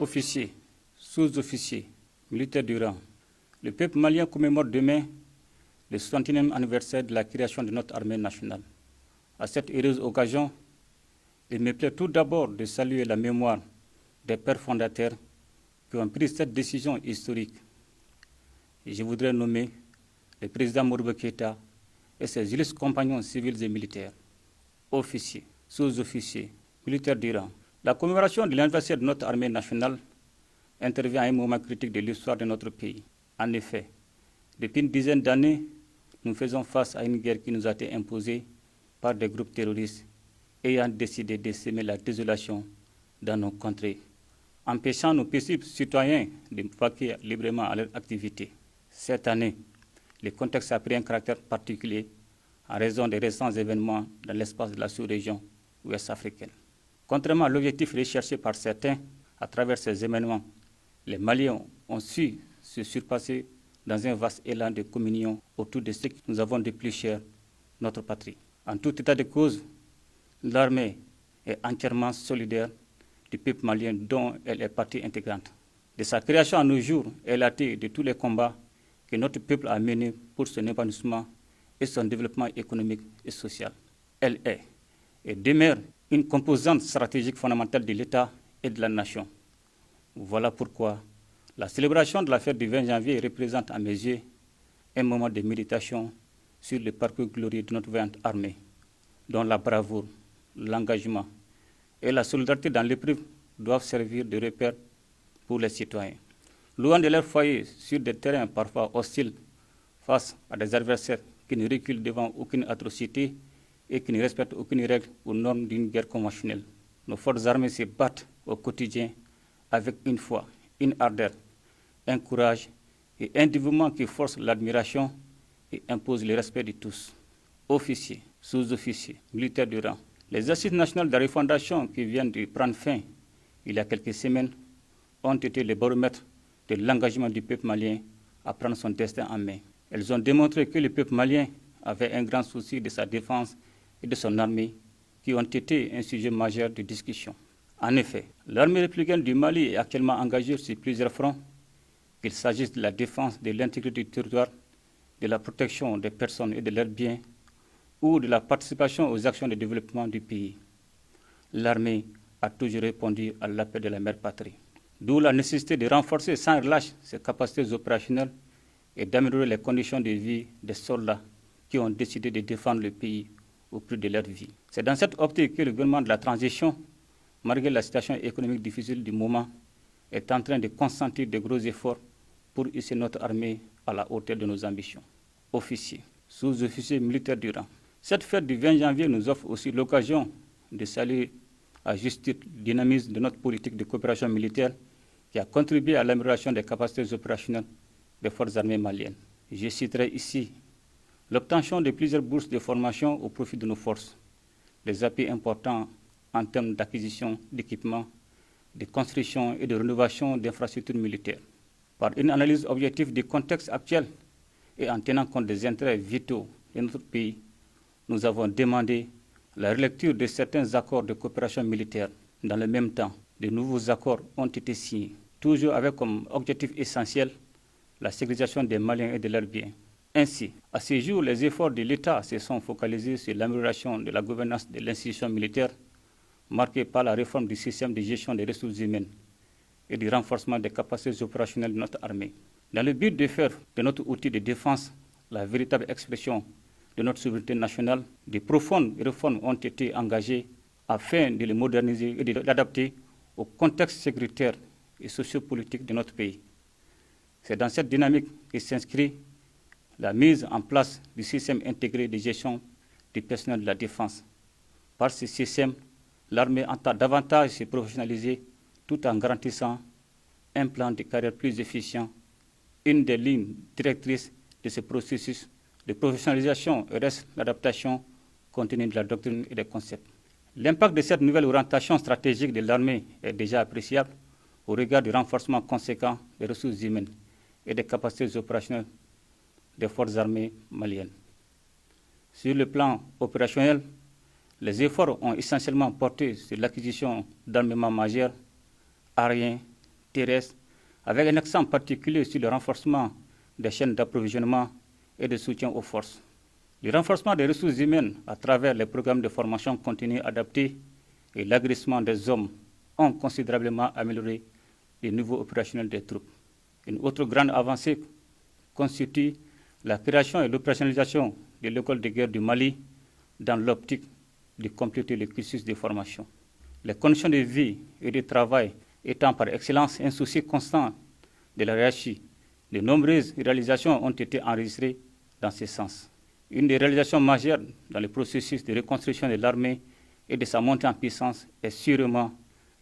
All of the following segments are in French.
Officiers, sous-officiers, militaires du rang, le peuple malien commémore demain le 61e anniversaire de la création de notre armée nationale. À cette heureuse occasion, il me plaît tout d'abord de saluer la mémoire des pères fondateurs qui ont pris cette décision historique. Et je voudrais nommer le président Modibo Keïta et ses illustres compagnons civils et militaires, officiers, sous-officiers, militaires du rang. La commémoration de l'anniversaire de notre armée nationale intervient à un moment critique de l'histoire de notre pays. En effet, depuis une dizaine d'années, nous faisons face à une guerre qui nous a été imposée par des groupes terroristes ayant décidé de semer la désolation dans nos contrées, empêchant nos paisibles citoyens de vaquer librement à leur activité. Cette année, le contexte a pris un caractère particulier en raison des récents événements dans l'espace de la sous-région ouest africaine. Contrairement à l'objectif recherché par certains à travers ces événements, les Maliens ont su se surpasser dans un vaste élan de communion autour de ce que nous avons de plus cher, notre patrie. En tout état de cause, l'armée est entièrement solidaire du peuple malien dont elle est partie intégrante. De sa création à nos jours, elle a été de tous les combats que notre peuple a menés pour son épanouissement et son développement économique et social. Elle est et demeure une composante stratégique fondamentale de l'État et de la nation. Voilà pourquoi la célébration de la fête du 20 janvier représente à mes yeux un moment de méditation sur le parcours glorieux de notre vaillante armée, dont la bravoure, l'engagement et la solidarité dans l'épreuve doivent servir de repère pour les citoyens. Loin de leur foyer sur des terrains parfois hostiles face à des adversaires qui ne reculent devant aucune atrocité et qui ne respectent aucune règle ou norme d'une guerre conventionnelle. Nos forces armées se battent au quotidien avec une foi, une ardeur, un courage et un dévouement qui force l'admiration et impose le respect de tous. Officiers, sous-officiers, militaires du rang. Les assises nationales de la refondation qui viennent de prendre fin il y a quelques semaines ont été le baromètre de l'engagement du peuple malien à prendre son destin en main. Elles ont démontré que le peuple malien avait un grand souci de sa défense et de son armée, qui ont été un sujet majeur de discussion. En effet, l'armée républicaine du Mali est actuellement engagée sur plusieurs fronts, qu'il s'agisse de la défense de l'intégrité du territoire, de la protection des personnes et de leurs biens, ou de la participation aux actions de développement du pays. L'armée a toujours répondu à l'appel de la mère patrie. D'où la nécessité de renforcer sans relâche ses capacités opérationnelles et d'améliorer les conditions de vie des soldats qui ont décidé de défendre le pays au prix de leur vie. C'est dans cette optique que le gouvernement de la transition, malgré la situation économique difficile du moment, est en train de consentir de gros efforts pour hisser notre armée à la hauteur de nos ambitions. Officiers, sous-officiers militaires du rang. Cette fête du 20 janvier nous offre aussi l'occasion de saluer à juste titre le dynamisme de notre politique de coopération militaire qui a contribué à l'amélioration des capacités opérationnelles des forces armées maliennes. Je citerai ici l'obtention de plusieurs bourses de formation au profit de nos forces, les appuis importants en termes d'acquisition d'équipements, de construction et de rénovation d'infrastructures militaires. Par une analyse objective du contexte actuel et en tenant compte des intérêts vitaux de notre pays, nous avons demandé la relecture de certains accords de coopération militaire. Dans le même temps, de nouveaux accords ont été signés, toujours avec comme objectif essentiel la sécurisation des Maliens et de leurs biens. Ainsi, à ce jour, les efforts de l'État se sont focalisés sur l'amélioration de la gouvernance de l'institution militaire, marquée par la réforme du système de gestion des ressources humaines et du renforcement des capacités opérationnelles de notre armée. Dans le but de faire de notre outil de défense la véritable expression de notre souveraineté nationale, de profondes réformes ont été engagées afin de le moderniser et de l'adapter au contexte sécuritaire et sociopolitique de notre pays. C'est dans cette dynamique que s'inscrit la mise en place du système intégré de gestion du personnel de la défense. Par ce système, l'armée entend davantage se professionnaliser tout en garantissant un plan de carrière plus efficient. Une des lignes directrices de ce processus de professionnalisation reste l'adaptation continue de la doctrine et des concepts. L'impact de cette nouvelle orientation stratégique de l'armée est déjà appréciable au regard du renforcement conséquent des ressources humaines et des capacités opérationnelles des forces armées maliennes. Sur le plan opérationnel, les efforts ont essentiellement porté sur l'acquisition d'armements majeurs, aériens, terrestre, avec un accent particulier sur le renforcement des chaînes d'approvisionnement et de soutien aux forces. Le renforcement des ressources humaines à travers les programmes de formation continue adaptés et l'agrégement des hommes ont considérablement amélioré le niveau opérationnel des troupes. Une autre grande avancée constitue la création et l'opérationnalisation de l'école de guerre du Mali dans l'optique de compléter le cursus de formation. Les conditions de vie et de travail étant par excellence un souci constant de la hiérarchie, de nombreuses réalisations ont été enregistrées dans ce sens. Une des réalisations majeures dans le processus de reconstruction de l'armée et de sa montée en puissance est sûrement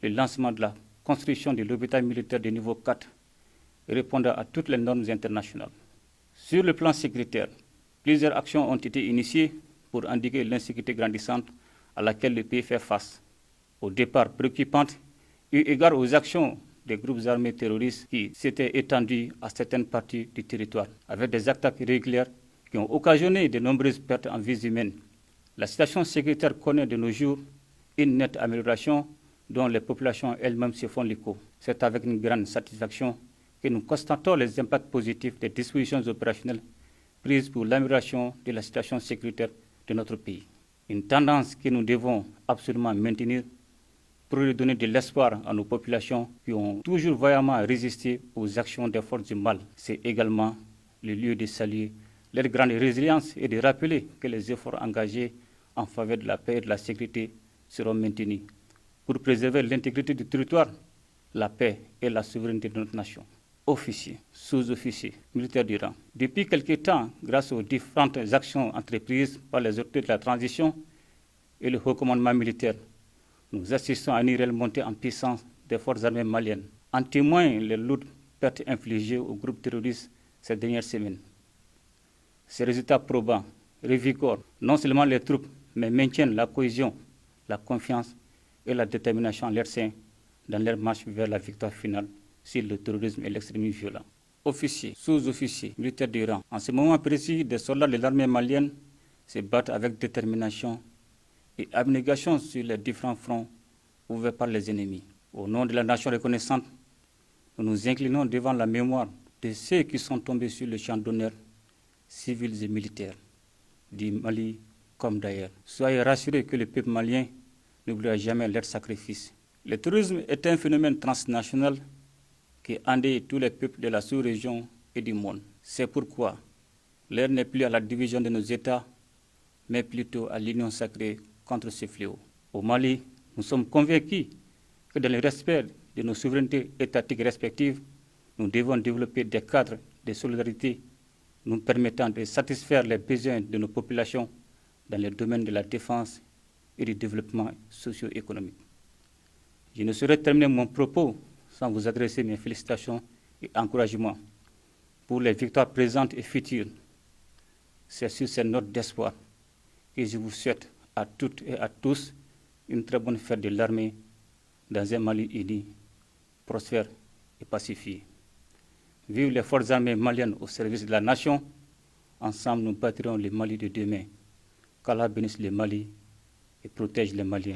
le lancement de la construction de l'hôpital militaire de niveau 4, répondant à toutes les normes internationales. Sur le plan sécuritaire, plusieurs actions ont été initiées pour endiguer l'insécurité grandissante à laquelle le pays fait face. Au départ préoccupante, eu égard aux actions des groupes armés terroristes qui s'étaient étendus à certaines parties du territoire, avec des attaques régulières qui ont occasionné de nombreuses pertes en vies humaines. La situation sécuritaire connaît de nos jours une nette amélioration dont les populations elles-mêmes se font l'écho. C'est avec une grande satisfaction que nous constatons les impacts positifs des dispositions opérationnelles prises pour l'amélioration de la situation sécuritaire de notre pays. Une tendance que nous devons absolument maintenir pour redonner de l'espoir à nos populations qui ont toujours vaillamment résisté aux actions des forces du mal. C'est également le lieu de saluer leur grande résilience et de rappeler que les efforts engagés en faveur de la paix et de la sécurité seront maintenus pour préserver l'intégrité du territoire, la paix et la souveraineté de notre nation. Officiers, sous-officiers, militaires du rang. Depuis quelque temps, grâce aux différentes actions entreprises par les autorités de la transition et le haut commandement militaire, nous assistons à une réelle montée en puissance des forces armées maliennes. En témoignent les lourdes pertes infligées aux groupes terroristes ces dernières semaines. Ces résultats probants revigorent non seulement les troupes, mais maintiennent la cohésion, la confiance et la détermination en leur sein dans leur marche vers la victoire finale sur le terrorisme et l'extrémisme violent. Officiers, sous-officiers, militaires de rang. En ce moment précis, des soldats de l'armée malienne se battent avec détermination et abnégation sur les différents fronts ouverts par les ennemis. Au nom de la nation reconnaissante, nous nous inclinons devant la mémoire de ceux qui sont tombés sur le champ d'honneur, civils et militaires, du Mali comme d'ailleurs. Soyez rassurés que le peuple malien n'oubliera jamais leur sacrifice. Le terrorisme est un phénomène transnational qui endeuille tous les peuples de la sous-région et du monde. C'est pourquoi l'heure n'est plus à la division de nos États, mais plutôt à l'union sacrée contre ce fléau. Au Mali, nous sommes convaincus que dans le respect de nos souverainetés étatiques respectives, nous devons développer des cadres de solidarité nous permettant de satisfaire les besoins de nos populations dans les domaines de la défense et du développement socio-économique. Je ne saurais terminer mon propos sans vous adresser mes félicitations et encouragements pour les victoires présentes et futures. C'est sur cette note d'espoir que je vous souhaite à toutes et à tous une très bonne fête de l'armée dans un Mali uni, prospère et pacifié. Vive les forces armées maliennes au service de la nation. Ensemble, nous bâtirons le Mali de demain. Qu'Allah bénisse le Mali et protège les Maliens.